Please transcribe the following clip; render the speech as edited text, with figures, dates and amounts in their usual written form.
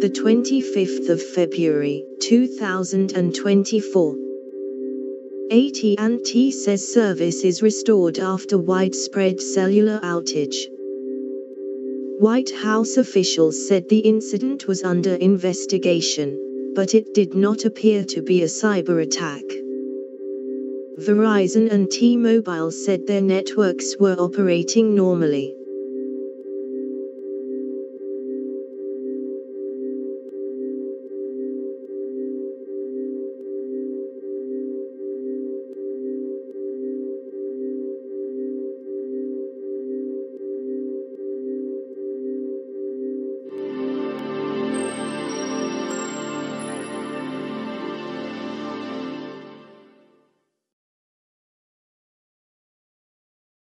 the 25th of February, 2024. AT&T says service is restored after widespread cellular outage. White House officials said the incident was under investigation, but it did not appear to be a cyberattack. Verizon and T-Mobile said their networks were operating normally.